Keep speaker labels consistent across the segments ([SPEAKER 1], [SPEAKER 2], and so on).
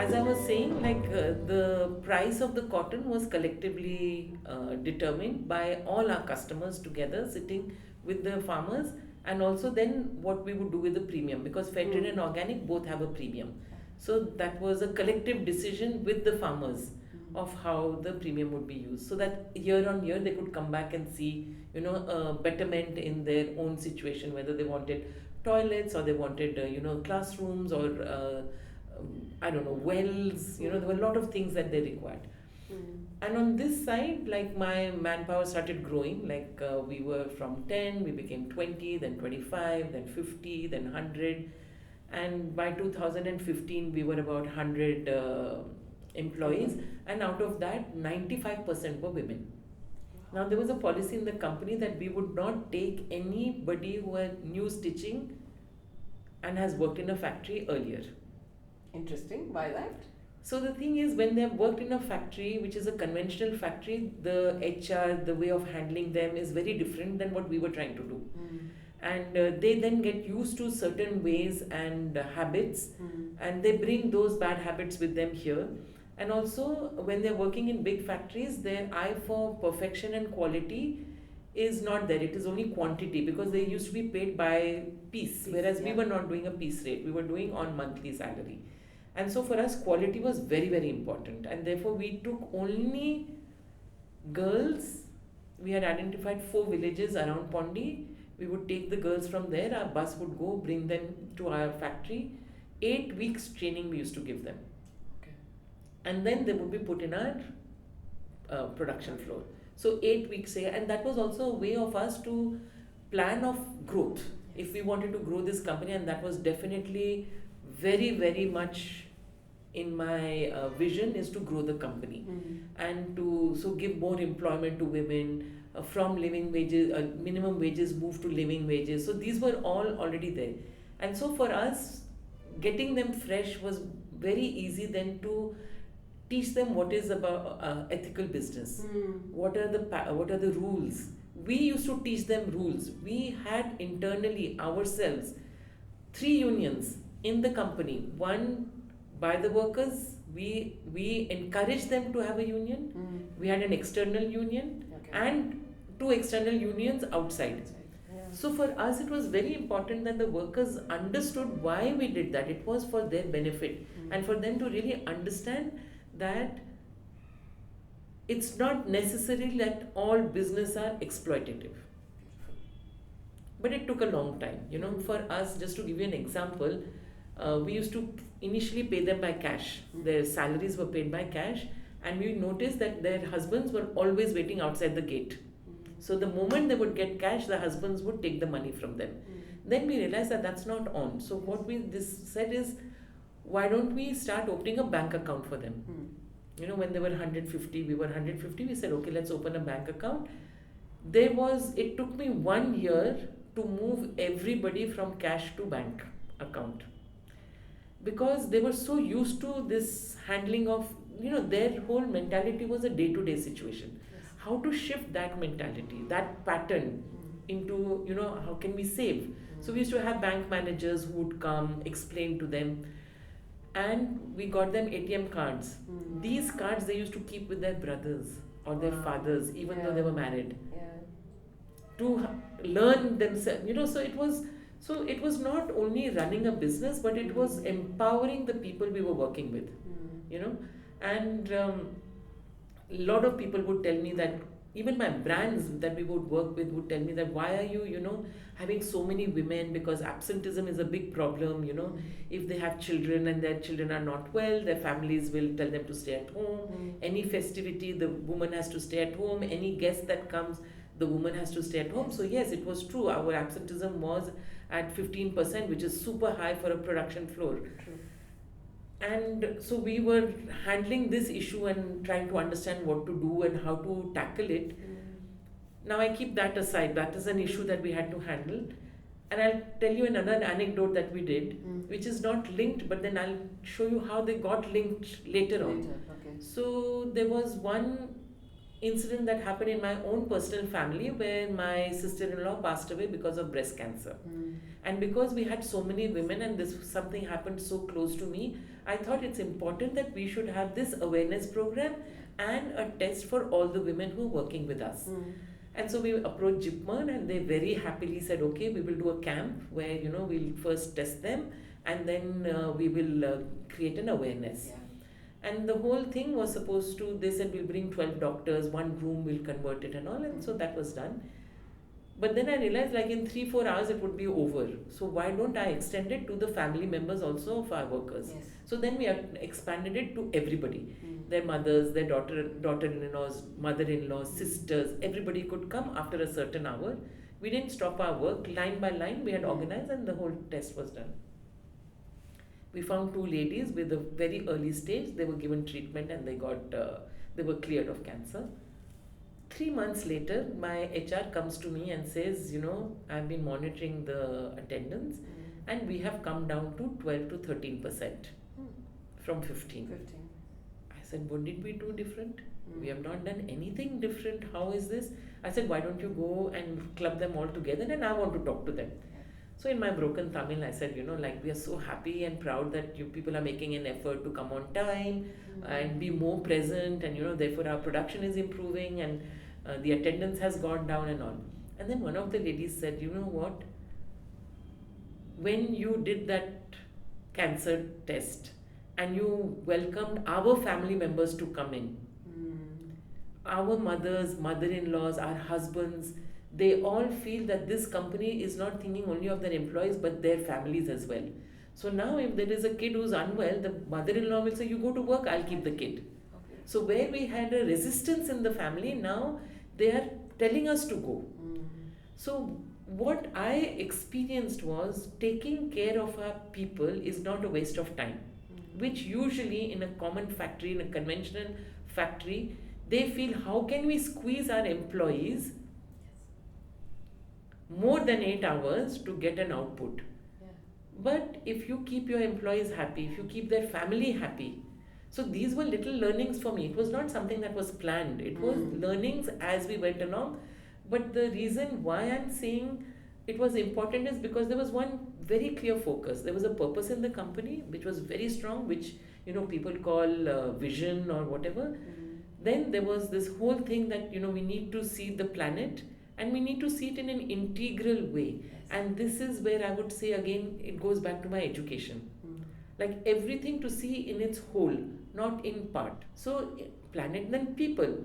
[SPEAKER 1] as I was saying, the price of the cotton was collectively determined by all our customers together, sitting with the farmers, and also then what we would do with the premium, because fair trade and organic both have a premium. So that was a collective decision with the farmers of how the premium would be used, so that year on year they could come back and see, a betterment in their own situation, whether they wanted toilets or they wanted, classrooms or I don't know, wells. There were a lot of things that they required. And on this side, like, my manpower started growing. We were from 10, we became 20, then 25, then 50, then 100. And by 2015, we were about 100 employees. And out of that, 95% were women. Now, there was a policy in the company that we would not take anybody who had new stitching and has worked in a factory earlier.
[SPEAKER 2] Interesting. Why that?
[SPEAKER 1] So the thing is, when they have worked in a factory, which is a conventional factory, the HR, the way of handling them is very different than what we were trying to do. And they then get used to certain ways and habits, and they bring those bad habits with them here. And also, when they're working in big factories, their eye for perfection and quality is not there. It is only quantity, because they used to be paid by piece, whereas we were not doing a piece rate. We were doing on monthly salary. And so for us, quality was very, very important. And therefore, we took only girls. We had identified 4 villages around Pondy. We would take the girls from there. Our bus would go, bring them to our factory. 8 weeks training we used to give them.
[SPEAKER 2] Okay.
[SPEAKER 1] And then they would be put in our production floor. So 8 weeks here. And that was also a way of us to plan of growth. If we wanted to grow this company, and that was definitely very, very much in my vision, is to grow the company and to give more employment to women, from living wages, minimum wages, move to living wages. So these were all already there. And so for us, getting them fresh was very easy then to teach them what is about ethical business. What are the rules? We used to teach them rules. We had internally ourselves 3 unions in the company. One by the workers. We encouraged them to have a union. We had an external union, and 2 external unions outside. So for us, it was very important that the workers understood why we did that. It was for their benefit, and for them to really understand that it's not necessary that all business are exploitative. But it took a long time. For us, just to give you an example, we used to initially pay them by cash. Their salaries were paid by cash, and we noticed that their husbands were always waiting outside the gate. So the moment they would get cash, the husbands would take the money from them. Then we realized that that's not on. So what we said is, why don't we start opening a bank account for them? When they were 150, we were 150. We said, okay, let's open a bank account. It took me 1 year to move everybody from cash to bank account, because they were so used to this handling of, their whole mentality was a day-to-day situation. How to shift that mentality, that pattern into, how can we save? So we used to have bank managers who would come, explain to them, and we got them ATM cards. These cards they used to keep with their brothers or their fathers, even though they were married, to learn themselves. So it was not only running a business, but it was empowering the people we were working with. And a lot of people would tell me that, even my brands that we would work with would tell me that, why are you, having so many women? Because absenteeism is a big problem. If they have children and their children are not well, their families will tell them to stay at home. Any festivity, the woman has to stay at home. Any guest that comes, the woman has to stay at home. So yes, it was true. Our absenteeism was at 15%, which is super high for a production floor.
[SPEAKER 2] True.
[SPEAKER 1] And so we were handling this issue and trying to understand what to do and how to tackle it. Now I keep that aside. That is an issue that we had to handle. And I'll tell you another anecdote that we did, which is not linked, but then I'll show you how they got linked later on.
[SPEAKER 2] Okay.
[SPEAKER 1] So there was one incident that happened in my own personal family where my sister-in-law passed away because of breast cancer. And because we had so many women and this something happened so close to me, I thought it's important that we should have this awareness program and a test for all the women who are working with us. And so we approached Jipman and they very happily said, okay, we will do a camp where, we'll first test them and then we will create an awareness. And the whole thing was supposed to, they said we'll bring 12 doctors, one room will convert it and all, and so that was done. But then I realized like in 3-4 hours it would be over. So why don't I extend it to the family members also of our workers?
[SPEAKER 2] Yes.
[SPEAKER 1] So then we have expanded it to everybody. Their mothers, their daughter-in-laws, mother-in-laws, sisters, everybody could come after a certain hour. We didn't stop our work, line by line we had organized and the whole test was done. We found 2 ladies with a very early stage. They were given treatment and they were cleared of cancer. 3 months later, my HR comes to me and says, I've been monitoring the attendance and we have come down to 12 to 13% from 15. I said, what did we do different? We have not done anything different. How is this? I said, why don't you go and club them all together and I want to talk to them. So in my broken Tamil, I said, we are so happy and proud that you people are making an effort to come on time and be more present and, therefore our production is improving and the attendance has gone down and all. And then one of the ladies said, you know what? When you did that cancer test and you welcomed our family members to come in, our mothers, mother-in-laws, our husbands, they all feel that this company is not thinking only of their employees but their families as well. So now if there is a kid who's unwell, the mother-in-law will say, you go to work, I'll keep the kid. So where we had a resistance in the family, now they are telling us to go. So what I experienced was taking care of our people is not a waste of time, which usually in a common factory, in a conventional factory, they feel how can we squeeze our employees more than 8 hours to get an output. But if you keep your employees happy, if you keep their family happy, so these were little learnings for me. It was not something that was planned. It was learnings as we went along. But the reason why I'm saying it was important is because there was one very clear focus. There was a purpose in the company which was very strong, which people call vision or whatever. Then there was this whole thing that we need to see the planet and we need to see it in an integral way. And this is where I would say again it goes back to my education. Like everything to see in its whole, not in part. So planet then people.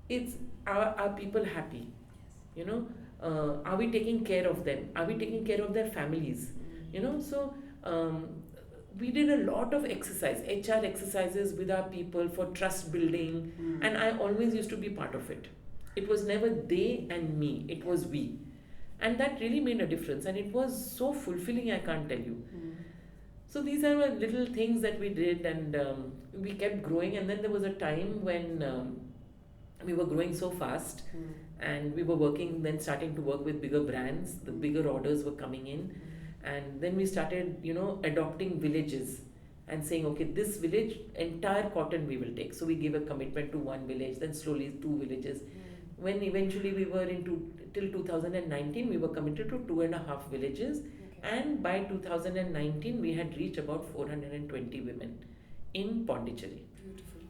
[SPEAKER 1] It's are people happy? Are we taking care of them? Are we taking care of their families? So we did a lot of exercise, HR exercises with our people for trust building, and I always used to be part of it. It was never they and me, it was we. And that really made a difference, and it was so fulfilling, I can't tell you. So these are little things that we did, and we kept growing. And then there was a time when we were growing so fast, and we were starting to work with bigger brands. The bigger orders were coming in, and then we started, adopting villages and saying, okay, this village, entire cotton we will take. So we gave a commitment to one village, then slowly 2 villages. When eventually we were till 2019, we were committed to 2.5 villages. And by 2019, we had reached about 420 women in Pondicherry.
[SPEAKER 3] Beautiful.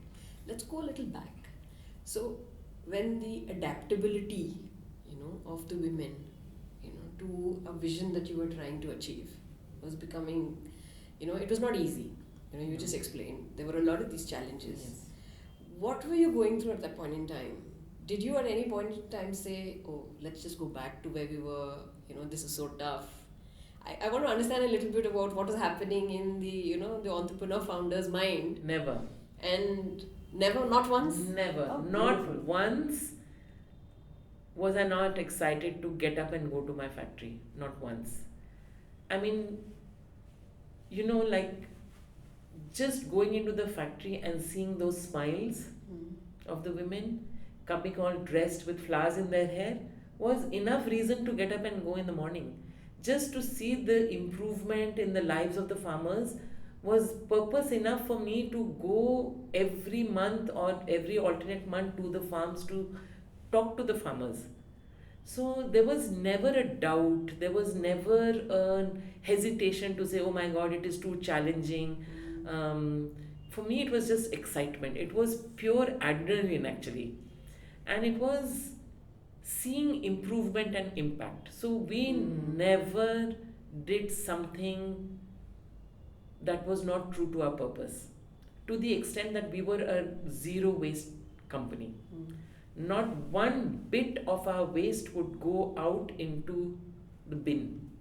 [SPEAKER 3] Let's go a little back. So, when the adaptability, of the women, to a vision that you were trying to achieve was becoming, it was not easy. You just explained. There were a lot of these challenges.
[SPEAKER 1] Yes.
[SPEAKER 3] What were you going through at that point in time? Did you at any point in time say, oh, let's just go back to where we were, this is so tough? I want to understand a little bit about what was happening in the, the entrepreneur founder's mind.
[SPEAKER 1] Never.
[SPEAKER 3] And never, not once?
[SPEAKER 1] Never.
[SPEAKER 3] Oh,
[SPEAKER 1] not
[SPEAKER 3] beautiful.
[SPEAKER 1] once was I not excited to get up and go to my factory. Not once. I mean, just going into the factory and seeing those smiles of the women coming all dressed with flowers in their hair was enough reason to get up and go in the morning. Just to see the improvement in the lives of the farmers was purpose enough for me to go every month or every alternate month to the farms to talk to the farmers. So there was never a doubt, there was never a hesitation to say, oh my god, it is too challenging. For me, it was just excitement. It was pure adrenaline actually. And it was seeing improvement and impact. So we never did something that was not true to our purpose, to the extent that we were a zero waste company. Not one bit of our waste would go out into the bin.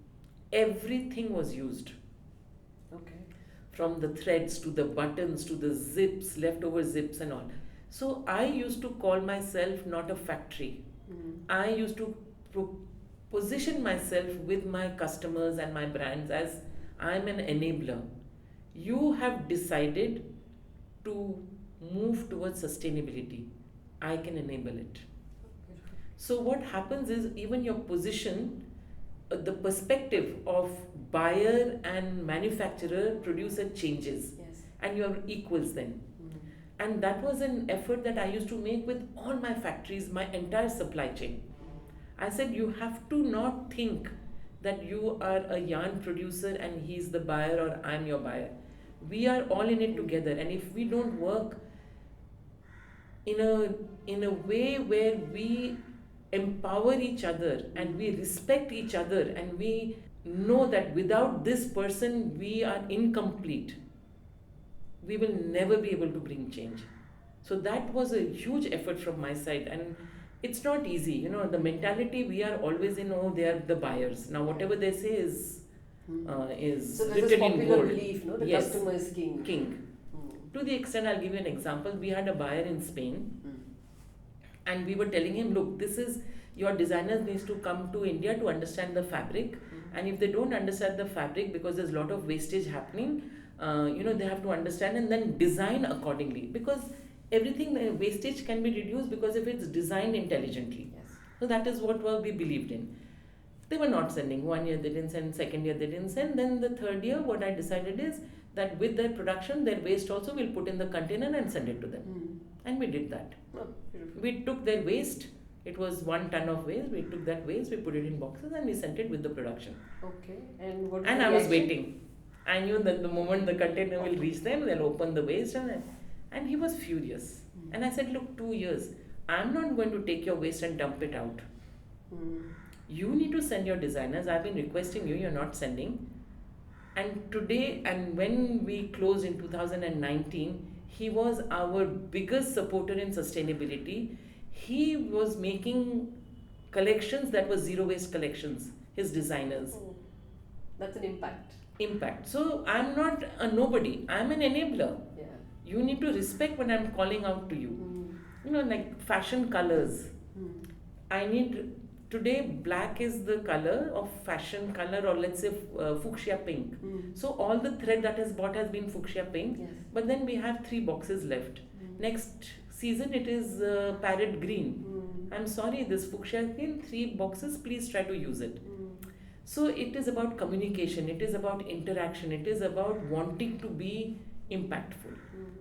[SPEAKER 1] Everything was used,
[SPEAKER 2] Okay.
[SPEAKER 1] from the threads to the buttons to the zips, leftover zips, and all. So I used to call myself not a factory. I used to position myself with my customers and my brands as I'm an enabler. You have decided to move towards sustainability. I can enable it. So what happens is, even your position, the perspective of buyer and manufacturer producer changes,
[SPEAKER 2] Yes.
[SPEAKER 1] and you are equals then. And that was an effort that I used to make with all my factories, my entire supply chain. I said, you have to not think that you are a yarn producer and he's the buyer or I'm your buyer. We are all in it together, and if we don't work in a way where we empower each other and we respect each other and we know that without this person we are incomplete, we will never be able to bring change. So that was a huge effort from my side, and it's not easy. The mentality we are always in, oh, they are the buyers. Now whatever they say is
[SPEAKER 2] So there's this
[SPEAKER 1] written in
[SPEAKER 2] popular
[SPEAKER 1] gold.
[SPEAKER 2] belief, no? The
[SPEAKER 1] Yes.
[SPEAKER 2] customer is king.
[SPEAKER 1] King. To the extent, I'll give you an example. We had a buyer in Spain, and we were telling him, look, this is your designers needs to come to India to understand the fabric, and if they don't understand the fabric because there's a lot of wastage happening, they have to understand and then design accordingly, because everything wastage can be reduced because if it's designed intelligently.
[SPEAKER 2] Yes.
[SPEAKER 1] So that is what we believed in. They were not sending. 1 year they didn't send, second year they didn't send. Then the third year, what I decided is that with their production, their waste also we'll put in the container and send it to them. And we did that.
[SPEAKER 2] Oh, beautiful.
[SPEAKER 1] We took their waste. It was 1 ton of waste. We took that waste, we put it in boxes, and we sent it with the production.
[SPEAKER 2] Okay. And what?
[SPEAKER 1] And I was waiting. I knew that the moment the container will reach them, they'll open the waste, and he was furious. And I said, look, 2 years, I'm not going to take your waste and dump it out. You need to send your designers. I've been requesting you, you're not sending. And today, and when we closed in 2019, he was our biggest supporter in sustainability. He was making collections that were zero waste collections, his designers.
[SPEAKER 2] Oh, that's an impact.
[SPEAKER 1] Impact. So I'm not a nobody, I'm an enabler.
[SPEAKER 2] Yeah.
[SPEAKER 1] You need to respect when I'm calling out to you. Like fashion colors. I need, today black is the color of fashion color, or let's say fuchsia pink. So all the thread that is bought has been fuchsia pink.
[SPEAKER 2] Yes.
[SPEAKER 1] But then we have 3 boxes left. Next season it is parrot green. I'm sorry, this fuchsia green, 3 boxes, please try to use it. So it is about communication, it is about interaction, it is about wanting to be impactful.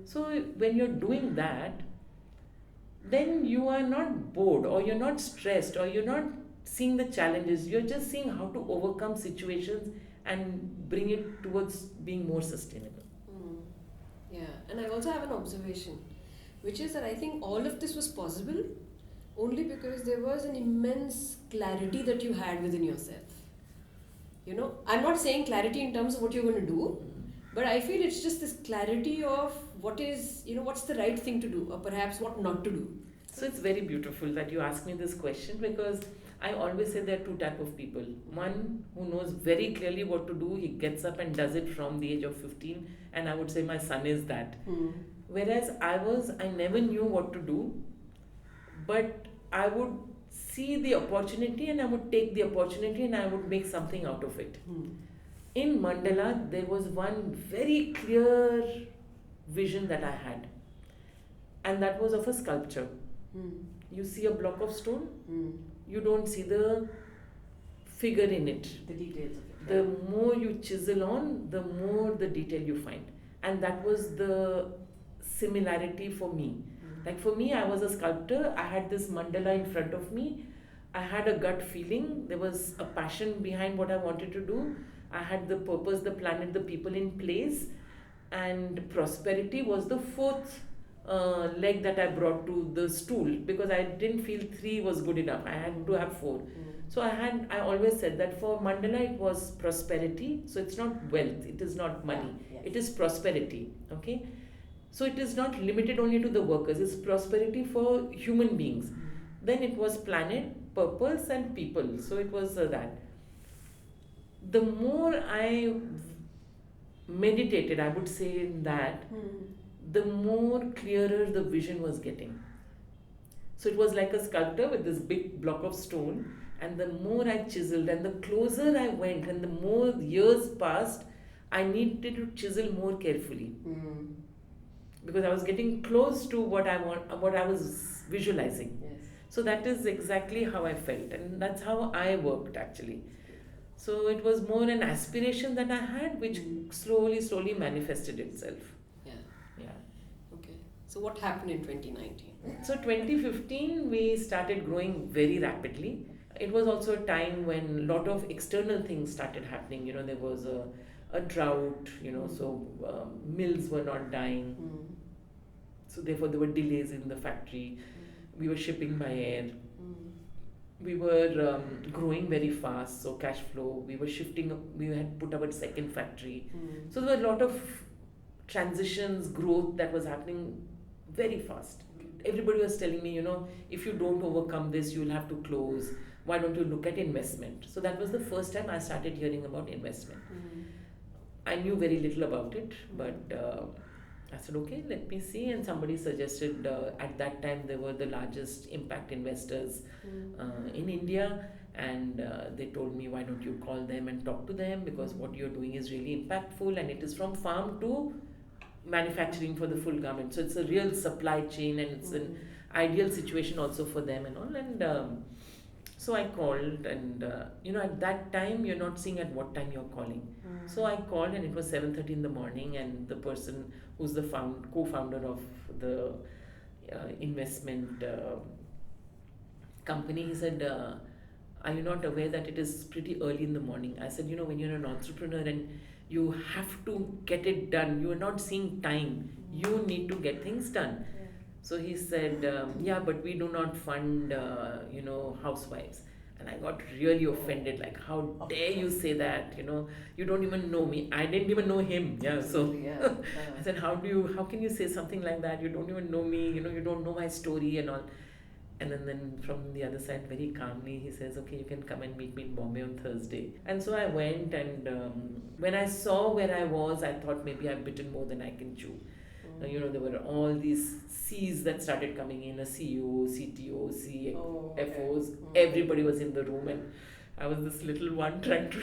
[SPEAKER 1] So when you're doing that, then you are not bored, or you're not stressed, or you're not seeing the challenges. You're just seeing how to overcome situations and bring it towards being more sustainable.
[SPEAKER 3] Yeah, and I also have an observation, which is that I think all of this was possible only because there was an immense clarity that you had within yourself. I'm not saying clarity in terms of what you're going to do, but I feel it's just this clarity of what is, what's the right thing to do, or perhaps what not to do.
[SPEAKER 1] So it's very beautiful that you ask me this question, because I always say there are 2 types of people. One who knows very clearly what to do, he gets up and does it from the age of 15, and I would say my son is that. Whereas I never knew what to do, but I would see the opportunity and I would take the opportunity and I would make something out of it. In Mandala, there was one very clear vision that I had, and that was of a sculpture. You see a block of stone, you don't see the figure in it.
[SPEAKER 2] The details of it.
[SPEAKER 1] The more you chisel on, the more the detail you find. And that was the similarity for me. Like for me, I was a sculptor, I had this mandala in front of me, I had a gut feeling, there was a passion behind what I wanted to do, I had the purpose, the planet, the people in place, and prosperity was the fourth leg that I brought to the stool, because I didn't feel three was good enough. I had to have four. So I always said that for mandala it was prosperity. So it's not wealth, it is not money,
[SPEAKER 2] Yes.
[SPEAKER 1] it is prosperity. Okay, so it is not limited only to the workers. It's prosperity for human beings. Then it was planet, purpose, and people. So it was that. The more I meditated, I would say, in that, the more clearer the vision was getting. So it was like a sculptor with this big block of stone, and the more I chiseled and the closer I went and the more years passed, I needed to chisel more carefully, because I was getting close to what I was visualizing.
[SPEAKER 2] Yes.
[SPEAKER 1] So that is exactly how I felt, and that's how I worked actually. So it was more an aspiration that I had, which slowly manifested itself.
[SPEAKER 3] Yeah.
[SPEAKER 1] Yeah.
[SPEAKER 3] Okay. So what happened in 2019?
[SPEAKER 1] So 2015 we started growing very rapidly. It was also a time when a lot of external things started happening. There was a drought. So mills were not dying. So therefore there were delays in the factory. We were shipping by air. We were growing very fast, so cash flow. We were shifting. We had put our second factory. So there were a lot of transitions, growth that was happening very fast. Everybody was telling me, if you don't overcome this, you'll have to close. Why don't you look at investment? So that was the first time I started hearing about investment. I knew very little about it, but I said, okay, let me see. And somebody suggested, at that time, they were the largest impact investors in India. And they told me, why don't you call them and talk to them? Because what you're doing is really impactful, and it is from farm to manufacturing for the full garment. So it's a real supply chain, and it's an ideal situation also for them and all. And so I called, and at that time you're not seeing at what time you're calling. So I called, and it was 7:30 in the morning, and the person who's the co-founder of the investment company, he said, are you not aware that it is pretty early in the morning? I said, when you're an entrepreneur and you have to get it done, you are not seeing time, you need to get things done. So he said, yeah, but we do not fund, housewives. And I got really offended, like, how dare you say that, you don't even know me. I didn't even know him. Yeah, so I said, how can you say something like that? You don't even know me, you don't know my story and all. And then from the other side, very calmly, he says, okay, you can come and meet me in Bombay on Thursday. And so I went, and when I saw where I was, I thought maybe I've bitten more than I can chew. There were all these C's that started coming in, a CEO, CTO, CFOs, everybody was in the room, and I was this little one trying to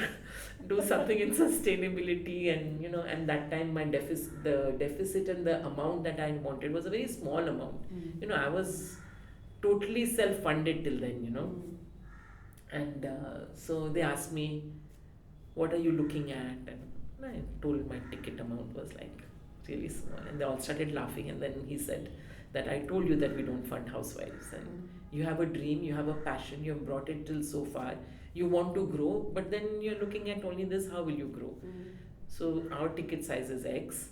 [SPEAKER 1] do something in sustainability, and and that time the deficit and the amount that I wanted was a very small amount. I was totally self-funded till then, and so they asked me, what are you looking at? And I told my ticket amount was like really small, and they all started laughing. And then he said that I told you that we don't fund housewives, and you have a dream, you have a passion, you have brought it till so far, you want to grow, but then you're looking at only this, how will you grow? So our ticket size is X.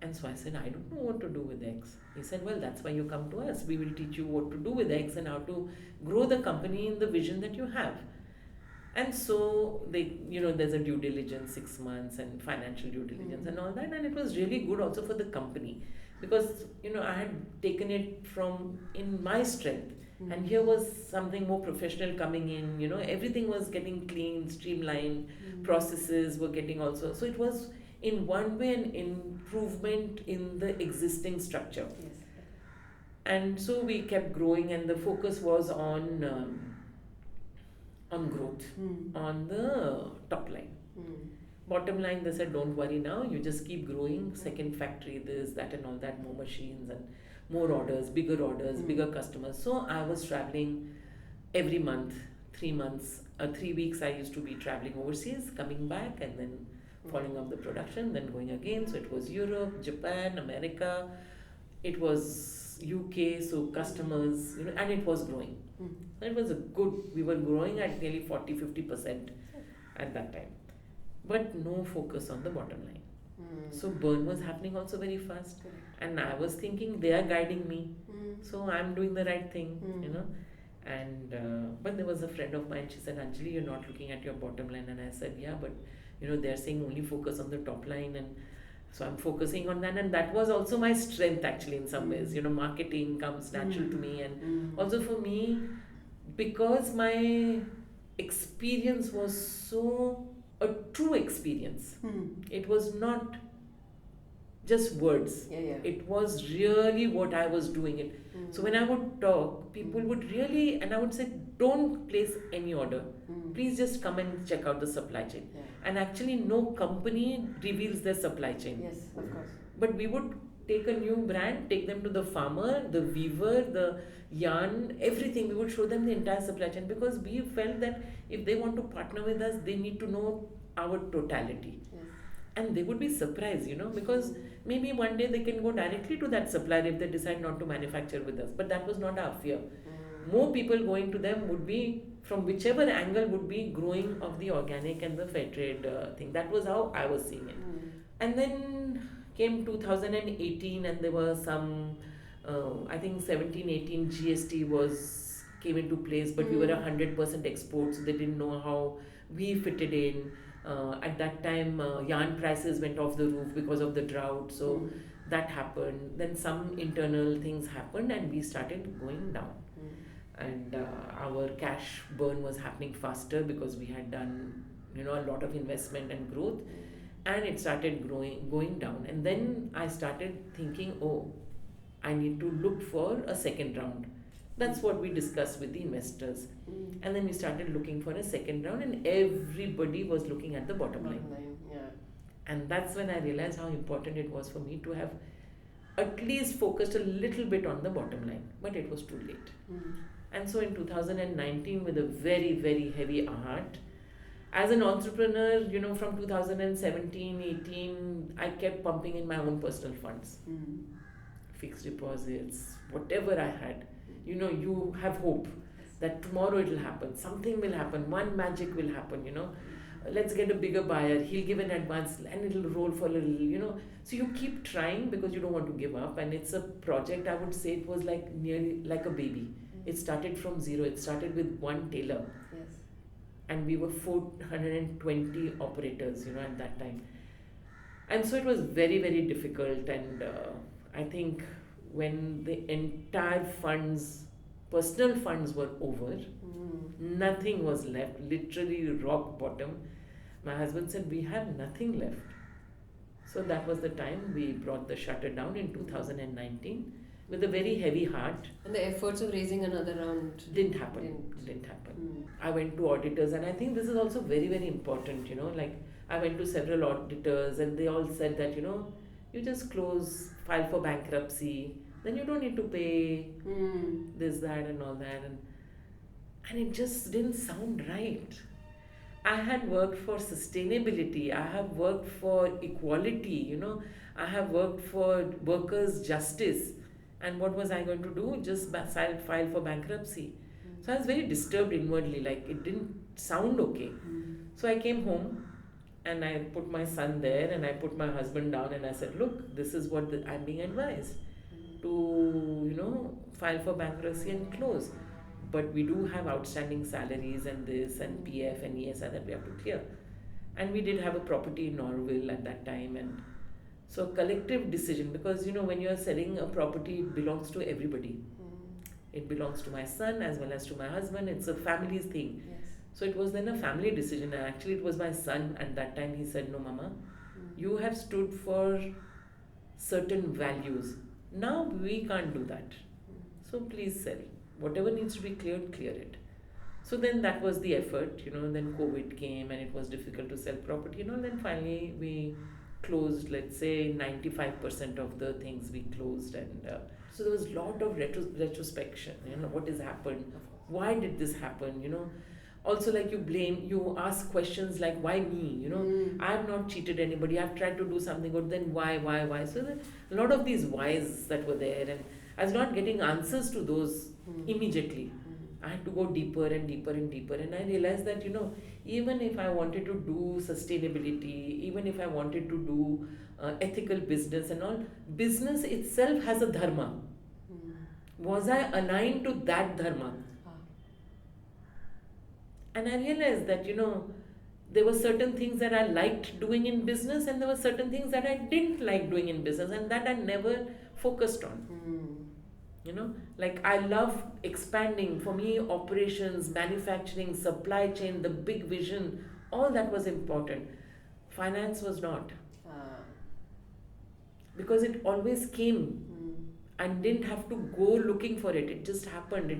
[SPEAKER 1] And so I said, I don't know what to do with X. He said, well, that's why you come to us. We will teach you what to do with X and how to grow the company in the vision that you have. And so there's a due diligence, 6 months, and financial due diligence and all that. And it was really good also for the company, because, I had taken it from in my strength. And here was something more professional coming in, everything was getting clean, streamlined, processes were getting also. So it was in one way an improvement in the existing structure.
[SPEAKER 2] Yes.
[SPEAKER 1] And so we kept growing, and the focus was on growth, on the top line. Bottom line, they said, don't worry now, you just keep growing, second factory, this, that and all that, more machines and more orders, bigger customers. So I was traveling every month, 3 months, 3 weeks I used to be traveling overseas, coming back, and then following up the production, then going again. So it was Europe, Japan, America, it was UK, so customers, and it was growing. It was a good, we were growing at nearly 40-50% at that time, but no focus on the bottom line. So burn was happening also very fast, and I was thinking they are guiding me, so I'm doing the right thing. And but there was a friend of mine, she said, Anjali, you're not looking at your bottom line. And I said, yeah, but they're saying only focus on the top line, and so I'm focusing on that. And that was also my strength actually in some ways. Marketing comes natural to me, and also for me, because my experience was so a true experience. It was not just words. It was really what I was doing it. So when I would talk, people would really, and I would say, don't place any order. Please just come and check out the supply chain. And actually, no company reveals their supply chain.
[SPEAKER 2] Yes, of course.
[SPEAKER 1] But we would take a new brand, take them to the farmer, the weaver, the yarn, everything. We would show them the entire supply chain, because we felt that if they want to partner with us, they need to know our totality. And they would be surprised, because maybe one day they can go directly to that supplier if they decide not to manufacture with us. But that was not our fear. More people going to them would be, from whichever angle, would be growing of the organic and the fair trade thing. That was how I was seeing it. And then came 2018, and there were some, I think 17-18 GST came into place, but we were 100% exports, so they didn't know how we fitted in. At that time, yarn prices went off the roof because of the drought, so that happened. Then some internal things happened, and we started going down. And our cash burn was happening faster because we had done, a lot of investment and growth, and it started going down. And then I started thinking, oh, I need to look for a second round. That's what we discussed with the investors. And then we started looking for a second round, and everybody was looking at the bottom line. And that's when I realized how important it was for me to have at least focused a little bit on the bottom line. But it was too late. And so in 2019, with a very, very heavy heart, as an entrepreneur, from 2017-18, I kept pumping in my own personal funds. Fixed deposits, whatever I had. You have hope that tomorrow it will happen, something will happen, one magic will happen, let's get a bigger buyer, he'll give an advance and it'll roll for a little, so you keep trying because you don't want to give up. And it's a project, I would say it was like nearly like a baby. It started from zero. It started with one tailor, and we were 420 operators, at that time. And so it was very, very difficult. And I think when the entire personal funds were over, nothing was left, literally rock bottom. My husband said, we have nothing left. So that was the time we brought the shutter down in 2019 with a very heavy heart.
[SPEAKER 3] And the efforts of raising another round
[SPEAKER 1] didn't happen. I went to auditors, and I think this is also very, very important, like I went to several auditors, and they all said that, you just file for bankruptcy, then you don't need to pay this, that, and all that. And it just didn't sound right. I had worked for sustainability, I have worked for equality, I have worked for workers' justice. And what was I going to do? Just file for bankruptcy. So I was very disturbed inwardly, like it didn't sound okay. So I came home, and I put my son there, and I put my husband down, and I said, look, this is what I'm being advised to, file for bankruptcy and close. But we do have outstanding salaries and this and PF and ESI that we have to clear. And we did have a property in Auroville at that time. And so collective decision, because, when you are selling a property, it belongs to everybody. It belongs to my son as well as to my husband. It's a family's thing. So it was then a family decision. And actually it was my son at that time. He said, no, Mama, you have stood for certain values. Now we can't do that. So please sell. Whatever needs to be cleared, clear it. So then that was the effort, then COVID came and it was difficult to sell property, then finally we closed, let's say 95% of the things we closed. And so there was a lot of retrospection, what has happened, why did this happen, Also, like, you ask questions like, why me? I have not cheated anybody. I've tried to do something good. Then why? So a lot of these whys that were there, and I was not getting answers to those immediately. I had to go deeper and deeper and deeper, and I realized that even if I wanted to do sustainability, even if I wanted to do ethical business and all, business itself has a dharma. Was I aligned to that dharma? And I realized that, there were certain things that I liked doing in business, and there were certain things that I didn't like doing in business, and that I never focused on. Like, I love expanding. For me, operations, manufacturing, supply chain, the big vision, all that was important. Finance was not. Because it always came. I didn't have to go looking for it. It just happened.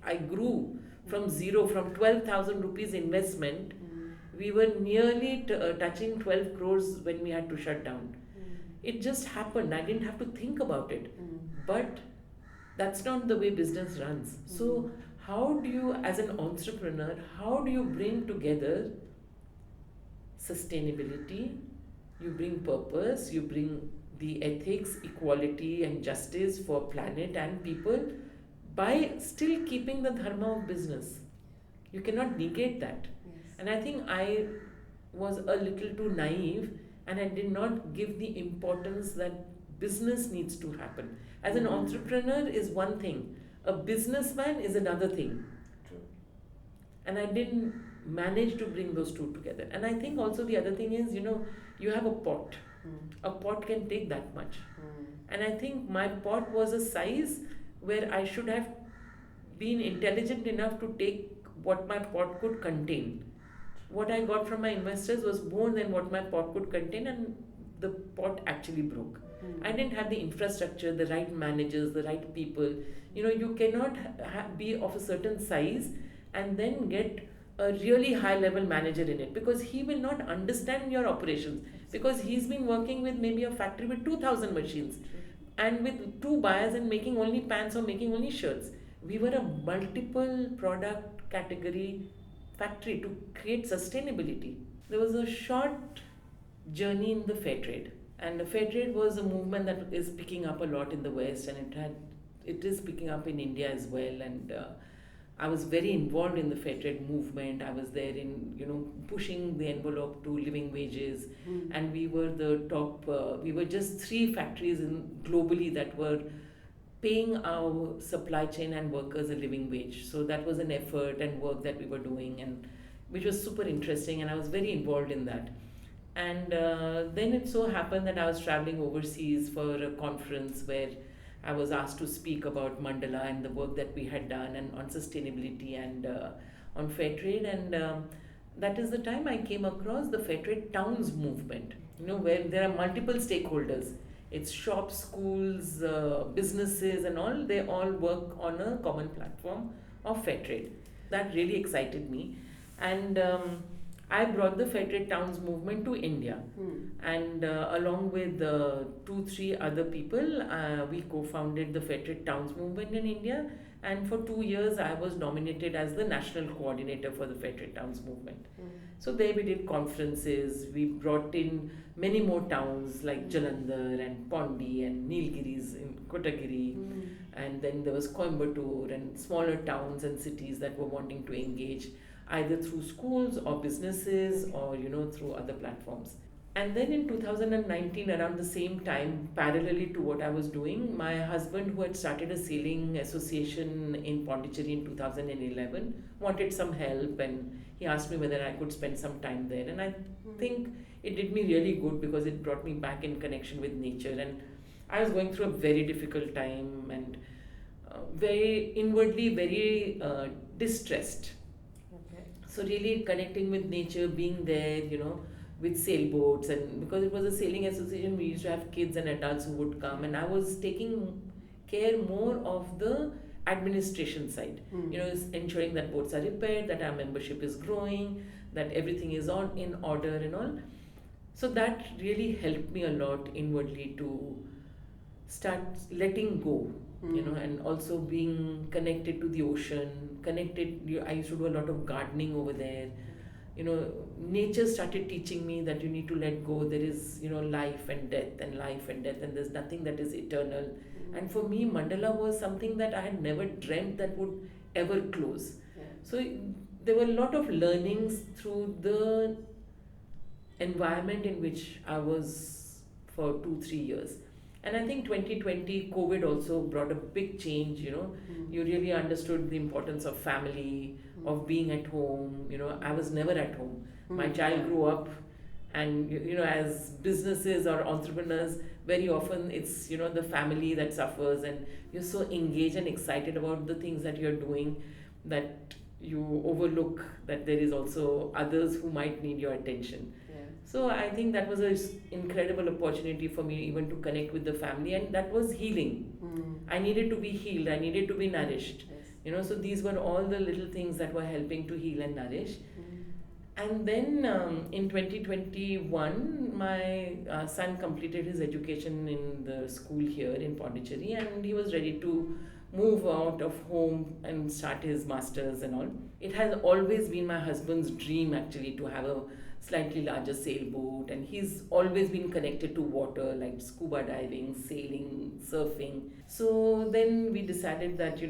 [SPEAKER 1] I grew from zero, from 12,000 rupees investment. We were nearly touching 12 crores when we had to shut down. It just happened. I didn't have to think about it. But that's not the way business runs. So how do you, as an entrepreneur, how do you bring together sustainability, you bring purpose, you bring the ethics, equality and justice for planet and people, by still keeping the dharma of business? You cannot negate that. And I think I was a little too naive, and I did not give the importance that business needs to happen. As an entrepreneur is one thing, a businessman is another thing.
[SPEAKER 2] True.
[SPEAKER 1] And I didn't manage to bring those two together. And I think also the other thing is, you have a pot. A pot can take that much. And I think my pot was a size where I should have been intelligent enough to take what my pot could contain. What I got from my investors was more than what my pot could contain, and the pot actually broke. I didn't have the infrastructure, the right managers, the right people. You cannot be of a certain size and then get a really high level manager in it, because he will not understand your operations, because he's been working with maybe a factory with 2,000 machines and with 2 buyers and making only pants or making only shirts. We were a multiple product category factory to create sustainability. There was a short journey in the fair trade, and the fair trade was a movement that is picking up a lot in the West, and it is picking up in India as well. And I was very involved in the fair trade movement. I was there in pushing the envelope to living wages, and we were the top. We were just 3 factories globally that were paying our supply chain and workers a living wage. So that was an effort and work that we were doing, and which was super interesting, and I was very involved in that. And then it so happened that I was traveling overseas for a conference where I was asked to speak about Mandala and the work that we had done, and on sustainability and on fair trade. And that is the time I came across the fair trade towns movement, where there are multiple stakeholders. It's shops, schools, businesses and all. They all work on a common platform of fair trade. That really excited me. And I brought the fair trade towns movement to India. And along with 2-3 other people, we co-founded the fair trade towns movement in India. And for 2 years, I was nominated as the national coordinator for the fair trade towns movement. So there we did conferences. We brought in many more towns like Jalandhar and Pondy and Nilgiris in Kotagiri. And then there was Coimbatore and smaller towns and cities that were wanting to engage, either through schools or businesses or through other platforms. And then in 2019, around the same time, parallelly to what I was doing, my husband, who had started a sailing association in Pondicherry in 2011, wanted some help, and he asked me whether I could spend some time there. And I think it did me really good, because it brought me back in connection with nature. And I was going through a very difficult time, and very inwardly very distressed. So really connecting with nature, being there, with sailboats, and because it was a sailing association, we used to have kids and adults who would come, and I was taking care more of the administration side, ensuring that boats are repaired, that our membership is growing, that everything is in order and all. So that really helped me a lot inwardly to start letting go and also being connected to the ocean, I used to do a lot of gardening over there. Nature started teaching me that you need to let go. There is, life and death, and there's nothing that is eternal. And for me, mandala was something that I had never dreamt that would ever close.
[SPEAKER 2] Yeah.
[SPEAKER 1] So there were a lot of learnings through the environment in which I was for 2-3 years. And I think 2020 COVID also brought a big change. You really understood the importance of family, of being at home. I was never at home. My child grew up, and as businesses or entrepreneurs, very often it's the family that suffers, and you're so engaged and excited about the things that you're doing that you overlook that there is also others who might need your attention.
[SPEAKER 2] Yeah.
[SPEAKER 1] So I think that was an incredible opportunity for me even to connect with the family, and that was healing. I needed to be healed, I needed to be nourished.
[SPEAKER 2] Yes.
[SPEAKER 1] So these were all the little things that were helping to heal and nourish. And then in 2021, my son completed his education in the school here in Pondicherry, and he was ready to move out of home and start his masters and all. It has always been my husband's dream actually to have a slightly larger sailboat, and he's always been connected to water like scuba diving, sailing, surfing. So then we decided that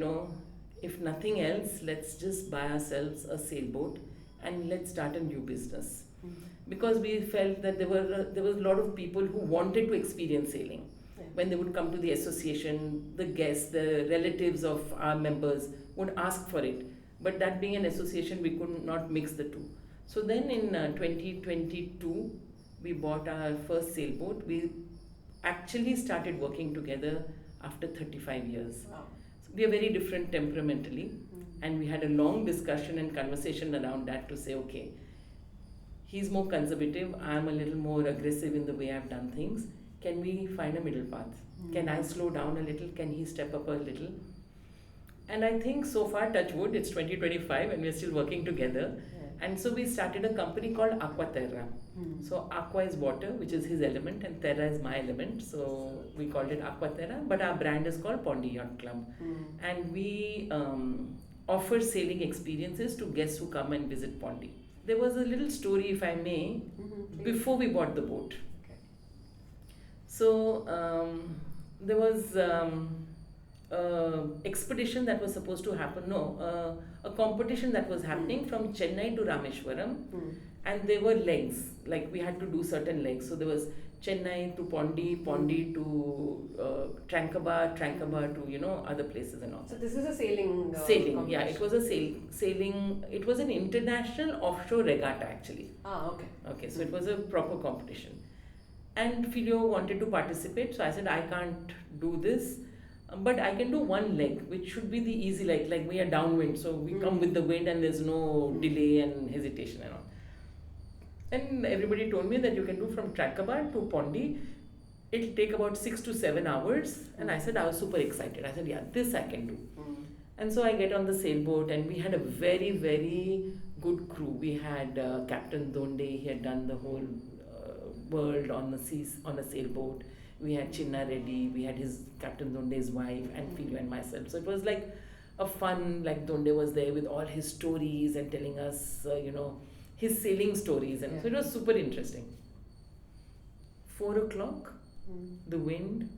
[SPEAKER 1] if nothing else, let's just buy ourselves a sailboat and let's start a new business. Because we felt that there was a lot of people who wanted to experience sailing.
[SPEAKER 2] Yeah.
[SPEAKER 1] When they would come to the association, the guests, the relatives of our members would ask for it. But that being an association, we could not mix the two. So then in 2022, we bought our first sailboat. We actually started working together after 35 years.
[SPEAKER 2] Wow.
[SPEAKER 1] So we are very different temperamentally, and we had a long discussion and conversation around that to say, okay, he's more conservative, I'm a little more aggressive in the way I've done things. Can we find a middle path? Can I slow down a little? Can he step up a little? And I think so far, touch wood, it's 2025 and we're still working together.
[SPEAKER 2] Yeah.
[SPEAKER 1] And so we started a company called Aqua Terra. So aqua is water, which is his element, and terra is my element. So we called it Aqua Terra, but our brand is called Pondy Yacht Club. And we offer sailing experiences to guests who come and visit Pondy. There was a little story, if I may, before we bought the boat.
[SPEAKER 2] Okay.
[SPEAKER 1] So there was expedition that was supposed to happen. No, a competition that was happening from Chennai to Rameshwaram, and there were legs. Like we had to do certain legs. So there was Chennai to Pondy, Pondy to Tranquebar, Tranquebar to other places and all.
[SPEAKER 2] So this is a sailing.
[SPEAKER 1] Sailing, yeah, it was a sailing. It was an international offshore regatta actually.
[SPEAKER 2] Ah, okay.
[SPEAKER 1] Okay, so it was a proper competition. And Filio wanted to participate, so I said I can't do this, but I can do one leg, which should be the easy leg, like we are downwind, so we come with the wind and there's no delay and hesitation and all. And everybody told me that you can do from Tranquebar to Pondy. It'll take about 6 to 7 hours, and I said I was super excited. I said, yeah, this I can do. And so I get on the sailboat, and we had a very, very good crew. We had Captain Donde, he had done the whole world on the seas on a sailboat. We had Chinna Reddy, we had his Captain Donde's wife, and Filio and myself. So it was like a fun, like Donde was there with all his stories and telling us, his sailing stories, and so it was super interesting. 4 o'clock, the wind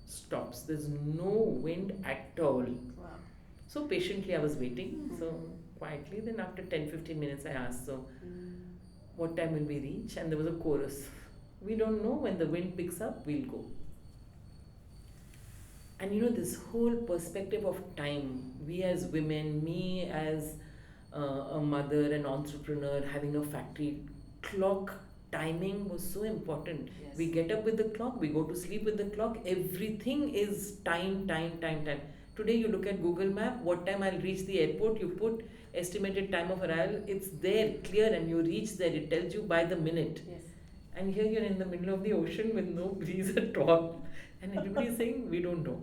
[SPEAKER 1] stops. There's no wind at all.
[SPEAKER 2] Wow.
[SPEAKER 1] So patiently I was waiting. So quietly, then after 10-15 minutes I asked, so what time will we reach? And there was a chorus. We don't know, when the wind picks up, we'll go. And this whole perspective of time, we as women, me as a mother, an entrepreneur, having a factory, clock timing was so important.
[SPEAKER 2] Yes.
[SPEAKER 1] We get up with the clock, we go to sleep with the clock, everything is time. Today you look at Google Map, what time I'll reach the airport, you put estimated time of arrival, it's there, clear, and you reach there, it tells you by the minute.
[SPEAKER 2] Yes.
[SPEAKER 1] And here you're in the middle of the ocean with no breeze at all. And everybody is saying, we don't know.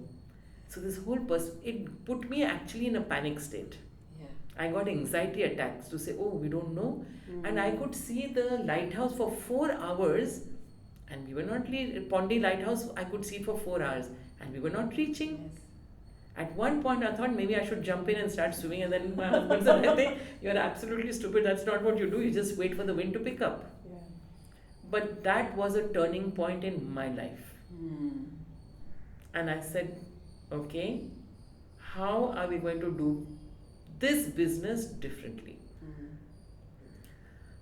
[SPEAKER 1] So this whole it put me actually in a panic state.
[SPEAKER 2] Yeah.
[SPEAKER 1] I got anxiety attacks to say, oh, we don't know. And I could see the lighthouse for 4 hours, and we were not Pondy lighthouse, I could see it for 4 hours, and we were not reaching.
[SPEAKER 2] Yes.
[SPEAKER 1] At one point, I thought maybe I should jump in and start swimming, and then my husband said, I think you're absolutely stupid. That's not what you do. You just wait for the wind to pick up.
[SPEAKER 2] Yeah.
[SPEAKER 1] But that was a turning point in my life. And I said, okay, how are we going to do this business differently?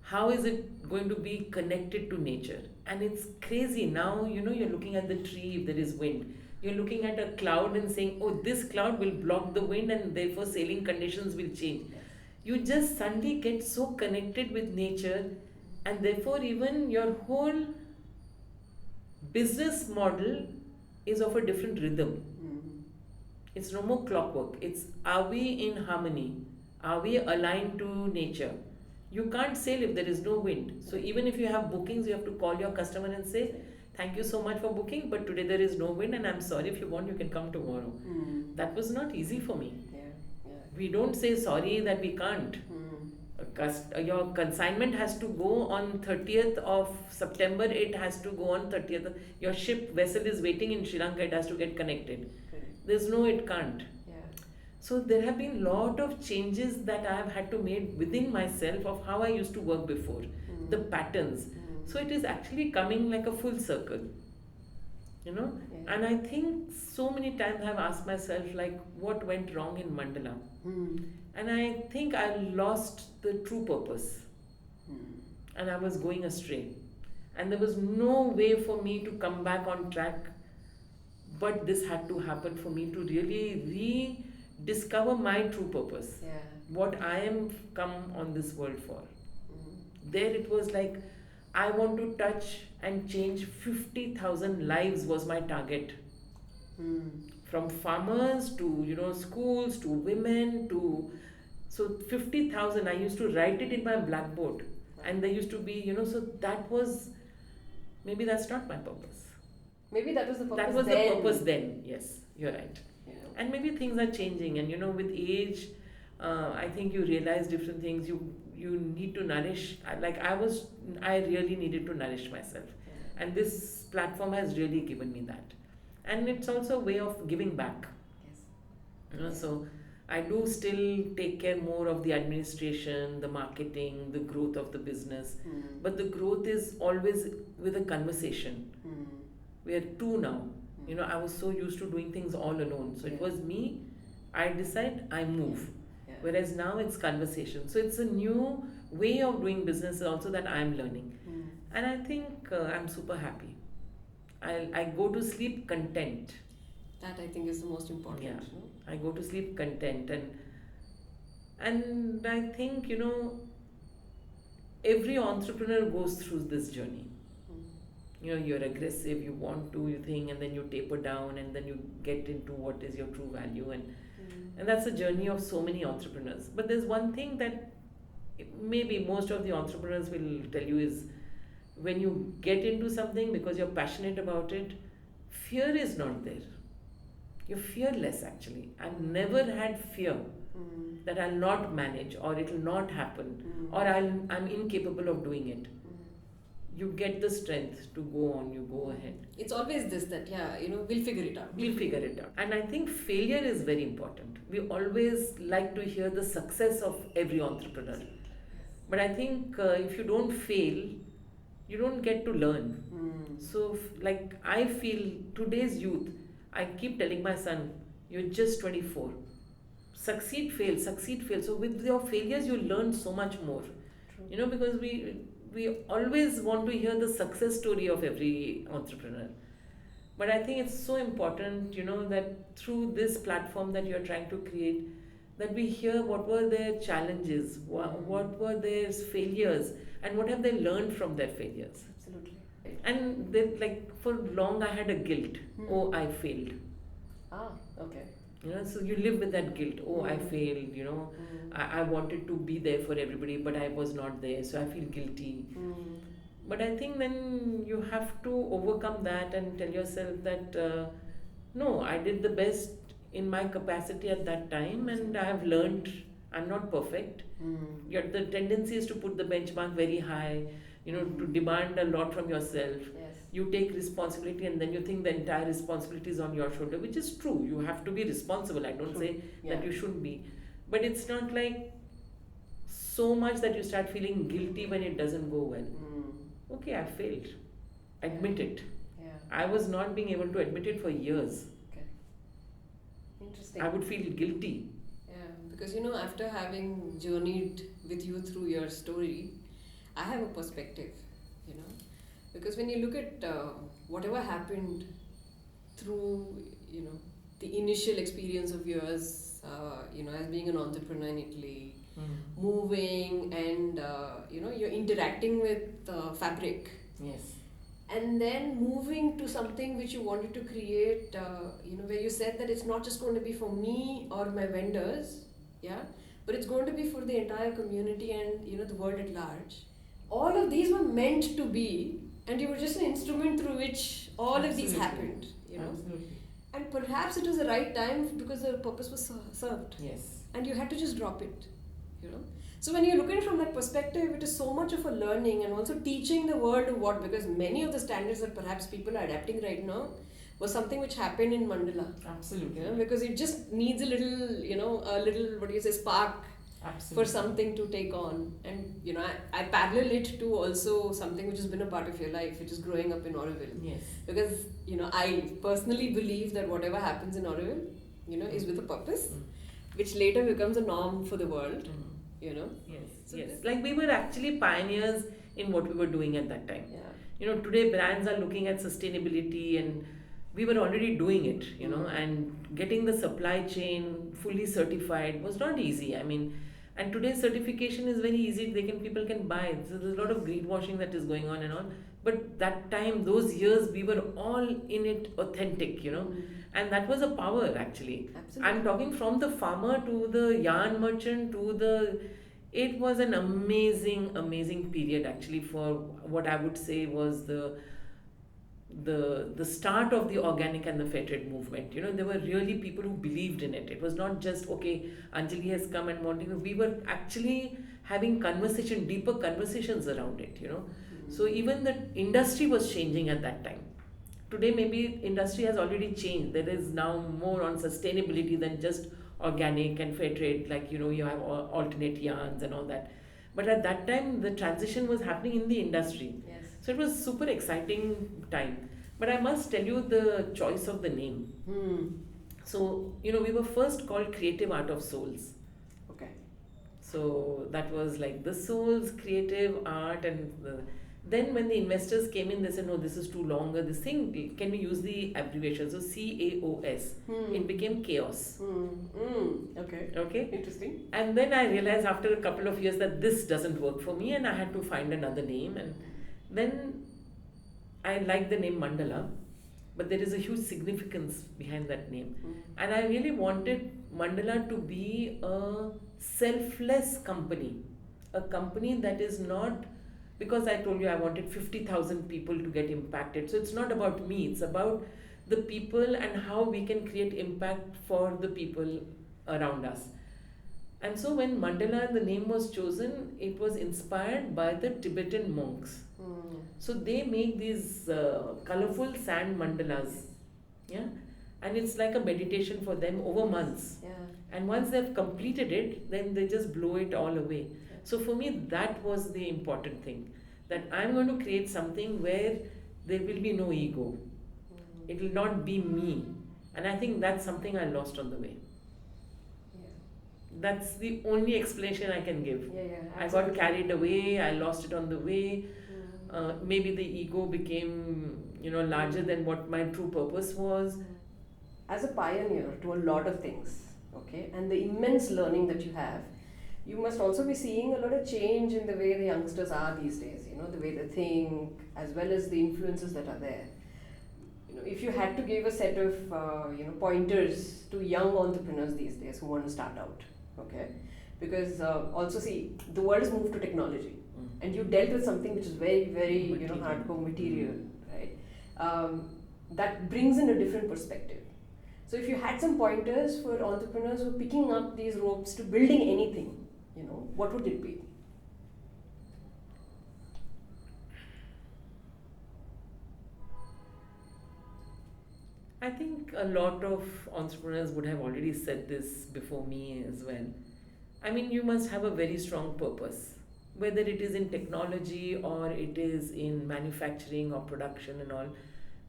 [SPEAKER 1] How is it going to be connected to nature? And it's crazy now, you're looking at the tree if there is wind. You're looking at a cloud and saying, oh, this cloud will block the wind and therefore sailing conditions will change.
[SPEAKER 2] Yes.
[SPEAKER 1] You just suddenly get so connected with nature, and therefore even your whole business model is of a different rhythm. It's no more clockwork. It's, are we in harmony? Are we aligned to nature? You can't sail if there is no wind. So even if you have bookings, you have to call your customer and say, thank you so much for booking, but today there is no wind and I'm sorry, if you want, you can come tomorrow. That was not easy for me.
[SPEAKER 2] Yeah.
[SPEAKER 1] We don't say sorry that we can't. Your consignment has to go on 30th of September, it has to go on 30th. Your ship vessel is waiting in Sri Lanka, it has to get connected. There's no, it can't.
[SPEAKER 2] Yeah.
[SPEAKER 1] So there have been lot of changes that I have had to make within myself of how I used to work before, the patterns. So it is actually coming like a full circle,
[SPEAKER 2] Yeah.
[SPEAKER 1] And I think so many times I've asked myself like what went wrong in Mandala, and I think I lost the true purpose, and I was going astray, and there was no way for me to come back on track, but this had to happen for me to really rediscover my true purpose,
[SPEAKER 2] Yeah.
[SPEAKER 1] what I am come on this world for. There it was like I want to touch and change 50,000 lives was my target. From farmers to schools to women to, so 50,000 I used to write it in my blackboard, and there used to be so that was, maybe that's not my purpose.
[SPEAKER 2] Maybe that was the purpose.
[SPEAKER 1] That was
[SPEAKER 2] then.
[SPEAKER 1] the purpose then. Yes, you're right. And maybe things are changing, and with age, I think you realize different things. You need to nourish. I really needed to nourish myself, and this platform has really given me that, and it's also a way of giving back.
[SPEAKER 2] Yes.
[SPEAKER 1] So I do still take care more of the administration, the marketing, the growth of the business, but the growth is always with a conversation. We are two now. I was so used to doing things all alone. So it was me, I decide, I move.
[SPEAKER 2] Yeah.
[SPEAKER 1] Whereas now it's conversation. So it's a new way of doing business also that I'm learning. And I think I'm super happy. I go to sleep content.
[SPEAKER 3] That I think is the most important.
[SPEAKER 1] Yeah. I go to sleep content, and I think every entrepreneur goes through this journey. You're aggressive, you want to, you think, and then you taper down, and then you get into what is your true value, and that's a journey of so many entrepreneurs. But there's one thing that maybe most of the entrepreneurs will tell you is, when you get into something because you're passionate about it, fear is not there. You're fearless actually. I've never had fear that I'll not manage, or it'll not happen, or I'm incapable of doing it. You get the strength to go on, you go ahead.
[SPEAKER 3] It's always this that, we'll figure it out.
[SPEAKER 1] We'll figure it out. And I think failure is very important. We always like to hear the success of every entrepreneur. But I think if you don't fail, you don't get to learn. So, I feel today's youth, I keep telling my son, you're just 24. Succeed, fail, succeed, fail. So with your failures, you learn so much more.
[SPEAKER 2] True.
[SPEAKER 1] Because we always want to hear the success story of every entrepreneur. But I think it's so important, that through this platform that you're trying to create, that we hear what were their challenges, what were their failures, and what have they learned from their failures.
[SPEAKER 2] Absolutely.
[SPEAKER 1] And for long I had a guilt. Oh, I failed.
[SPEAKER 2] Okay.
[SPEAKER 1] So you live with that guilt. Oh, I failed, I wanted to be there for everybody, but I was not there, so I feel guilty. But I think then you have to overcome that and tell yourself that no, I did the best in my capacity at that time, and I have learned. I'm not perfect. The tendency is to put the benchmark very high, to demand a lot from yourself.
[SPEAKER 2] Yes.
[SPEAKER 1] you take responsibility and then you think the entire responsibility is on your shoulder, which is true. You have to be responsible. I don't
[SPEAKER 2] True.
[SPEAKER 1] say
[SPEAKER 2] Yeah.
[SPEAKER 1] that you shouldn't be. But it's not like so much that you start feeling guilty when it doesn't go well. Okay, I failed. Admit it.
[SPEAKER 2] Yeah.
[SPEAKER 1] I was not being able to admit it for years.
[SPEAKER 2] Okay. Interesting.
[SPEAKER 1] I would feel guilty.
[SPEAKER 3] Yeah, because after having journeyed with you through your story, I have a perspective, because when you look at whatever happened through, the initial experience of yours, as being an entrepreneur in Italy, moving and, you're interacting with fabric.
[SPEAKER 1] Yes.
[SPEAKER 3] And then moving to something which you wanted to create, where you said that it's not just going to be for me or my vendors, yeah, but it's going to be for the entire community and the world at large. All of these were meant to be, and you were just an instrument through which all of these
[SPEAKER 1] Absolutely.
[SPEAKER 3] happened.
[SPEAKER 1] Absolutely.
[SPEAKER 3] And perhaps it was the right time because the purpose was served,
[SPEAKER 1] Yes.
[SPEAKER 3] and you had to just drop it. So when you look at it from that perspective, it is so much of a learning and also teaching the world what, because many of the standards that perhaps people are adapting right now was something which happened in Mandala.
[SPEAKER 1] Absolutely.
[SPEAKER 3] Because it just needs a little, spark
[SPEAKER 1] Absolutely.
[SPEAKER 3] for something to take on. And, I parallel it to also something which has been a part of your life, which is growing up in Auroville.
[SPEAKER 1] Yes.
[SPEAKER 3] Because, I personally believe that whatever happens in Auroville, is with a purpose, which later becomes a norm for the world.
[SPEAKER 1] Yes,
[SPEAKER 3] So
[SPEAKER 1] yes.
[SPEAKER 3] this-
[SPEAKER 1] Like we were actually pioneers in what we were doing at that time.
[SPEAKER 3] Yeah.
[SPEAKER 1] Today brands are looking at sustainability and we were already doing it, and getting the supply chain fully certified was not easy. And today's certification is very easy. People can buy. So there's a lot of greenwashing that is going on and all. But that time, those years, we were all in it authentic, and that was a power actually.
[SPEAKER 3] Absolutely.
[SPEAKER 1] I'm talking from the farmer to the yarn merchant it was an amazing period actually for what I would say was the start of the organic and the fair trade movement. There were really people who believed in it. It was not just, okay, Anjali has come and wanting, we were actually having deeper conversations around it, So even the industry was changing at that time. Today maybe industry has already changed. There is now more on sustainability than just organic and fair trade, like you have alternate yarns and all that. But at that time the transition was happening in the industry.
[SPEAKER 3] Yes.
[SPEAKER 1] So it was super exciting time. But I must tell you the choice of the name. So, we were first called Creative Art of Souls.
[SPEAKER 3] Okay.
[SPEAKER 1] So that was like the souls, creative art, and then when the investors came in, they said, no, this is too long. This thing, can we use the abbreviation? So CAOS. It became chaos.
[SPEAKER 3] Okay.
[SPEAKER 1] Okay.
[SPEAKER 3] Interesting.
[SPEAKER 1] And then I realized after a couple of years that this doesn't work for me, and I had to find another name. And then I like the name Mandala, but there is a huge significance behind that name. And I really wanted Mandala to be a selfless company, a company that is not, because I told you I wanted 50,000 people to get impacted. So it's not about me, it's about the people and how we can create impact for the people around us. And so when Mandala, the name was chosen, it was inspired by the Tibetan monks. So they make these colorful sand mandalas, yeah, and it's like a meditation for them over months.
[SPEAKER 3] Yeah.
[SPEAKER 1] And once they've completed it, then they just blow it all away. So for me, that was the important thing, that I'm going to create something where there will be no ego. It will not be me. And I think that's something I lost on the way. That's the only explanation I can give. I got carried away, I lost it on the way. Maybe the ego became, larger than what my true purpose was.
[SPEAKER 3] As a pioneer to a lot of things, okay, and the immense learning that you have, you must also be seeing a lot of change in the way the youngsters are these days, the way they think, as well as the influences that are there. If you had to give a set of, pointers to young entrepreneurs these days who want to start out, okay, because also see, the world has moved to technology. And you dealt with something which is very, very, hardcore material, right? That brings in a different perspective. So if you had some pointers for entrepreneurs who are picking up these ropes to building anything, what would it be?
[SPEAKER 1] I think a lot of entrepreneurs would have already said this before me as well. I mean, you must have a very strong purpose, whether it is in technology or it is in manufacturing or production and all.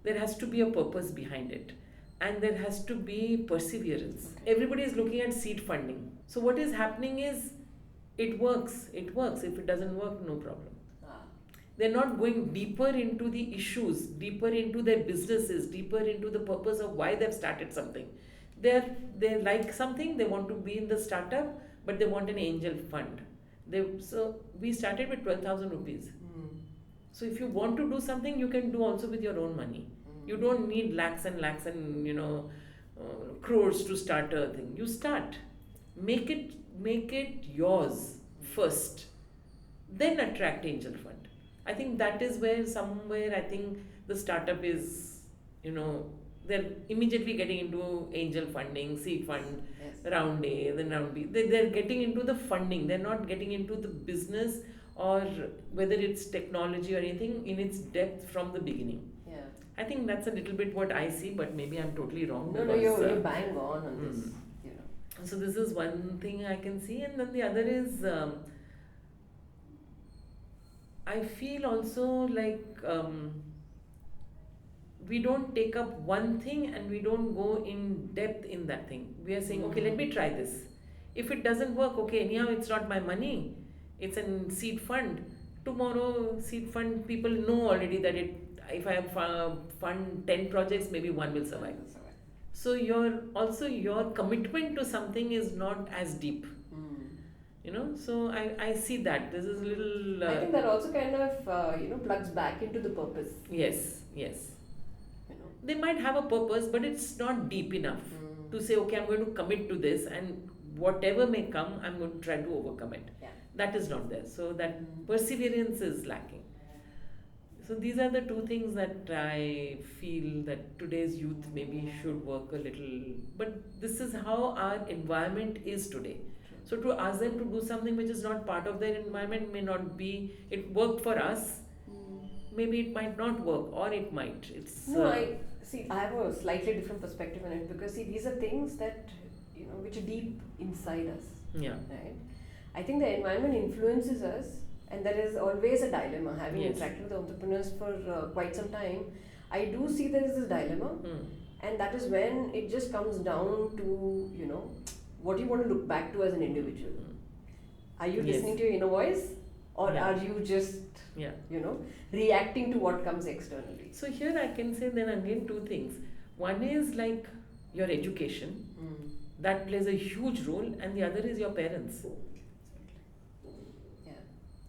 [SPEAKER 1] There has to be a purpose behind it, and there has to be perseverance.
[SPEAKER 3] Okay.
[SPEAKER 1] Everybody is looking at seed funding. So, what is happening is it works, it works. If it doesn't work, no problem.
[SPEAKER 3] Ah.
[SPEAKER 1] They're not going deeper into the issues, deeper into their businesses, deeper into the purpose of why they've started something. They like something, they want to be in the startup, but they want an angel fund. So we started with 12,000 rupees. So if you want to do something, you can do also with your own money. You don't need lakhs and lakhs and crores to start a thing. You start, make it yours first, then attract angel fund. I think that is where somewhere I think the startup is, they're immediately getting into angel funding, seed fund,
[SPEAKER 3] Yes.
[SPEAKER 1] round A, then round B. They're getting into the funding. They're not getting into the business or whether it's technology or anything in its depth from the beginning.
[SPEAKER 3] Yeah.
[SPEAKER 1] I think that's a little bit what I see, but maybe I'm totally wrong.
[SPEAKER 3] No,
[SPEAKER 1] because,
[SPEAKER 3] you're bang on this.
[SPEAKER 1] mm.
[SPEAKER 3] You know.
[SPEAKER 1] So this is one thing I can see, and then the other is I feel also like we don't take up one thing and we don't go in depth in that thing. We are saying, okay, let me try this. If it doesn't work, okay, anyhow, it's not my money. It's a seed fund. Tomorrow, seed fund people know already that if I fund 10 projects, maybe one will survive. So your commitment to something is not as deep. So I see that this is a little
[SPEAKER 3] I think that also kind of plugs back into the purpose.
[SPEAKER 1] yes.
[SPEAKER 3] You know.
[SPEAKER 1] They might have a purpose, but it's not deep enough to say, okay, I'm going to commit to this, and whatever may come, I'm going to try to overcome it.
[SPEAKER 3] Yeah.
[SPEAKER 1] That is not there. So that perseverance is lacking. So these are the two things that I feel that today's youth maybe should work a little. But this is how our environment is today. So to ask them to do something which is not part of their environment may not be. It worked for us. Maybe it might not work, or it might. It's
[SPEAKER 3] No, I have a slightly different perspective on it, because these are things that which are deep inside us.
[SPEAKER 1] yeah.
[SPEAKER 3] Right? I think the environment influences us, and there is always a dilemma. Having
[SPEAKER 1] Yes.
[SPEAKER 3] interacted with entrepreneurs for quite some time, I do see there is this dilemma, and that is when it just comes down to what you want to look back to as an individual. Are you
[SPEAKER 1] Yes.
[SPEAKER 3] listening to your inner voice, or
[SPEAKER 1] Yeah.
[SPEAKER 3] are you just
[SPEAKER 1] Yeah.
[SPEAKER 3] reacting to what comes externally?
[SPEAKER 1] So here I can say then again two things. One is like your education, that plays a huge role, and the other is your parents.
[SPEAKER 3] Yeah.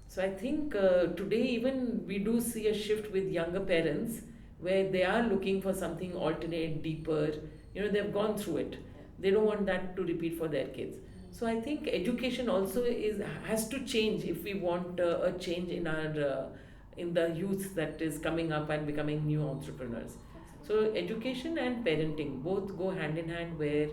[SPEAKER 1] So I think today even we do see a shift with younger parents where they are looking for something alternate, deeper. They've gone through it. They don't want that to repeat for their kids. So I think education also has to change if we want a change in our in the youth that is coming up and becoming new entrepreneurs. So education and parenting both go hand in hand, where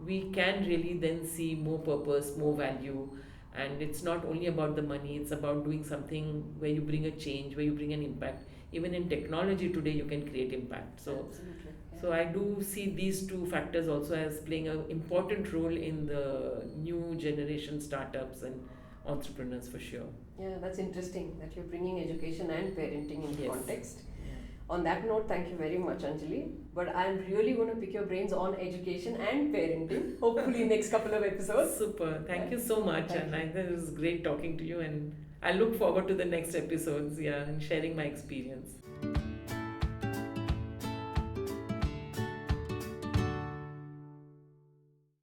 [SPEAKER 1] we can really then see more purpose, more value, and it's not only about the money, it's about doing something where you bring a change, where you bring an impact. Even in technology today you can create impact.
[SPEAKER 3] Absolutely. Yeah.
[SPEAKER 1] So I do see these two factors also as playing an important role in the new generation startups and entrepreneurs for sure.
[SPEAKER 3] Yeah, that's interesting that you're bringing education and parenting into
[SPEAKER 1] Yes.
[SPEAKER 3] context. On that note, thank you very much, Anjali. But I'm really going to pick your brains on education and parenting, hopefully next couple of episodes.
[SPEAKER 1] Super. Thank you so much.
[SPEAKER 3] Thank
[SPEAKER 1] And
[SPEAKER 3] you.
[SPEAKER 1] I think it was great talking to you, and I look forward to the next episodes, and sharing my experience.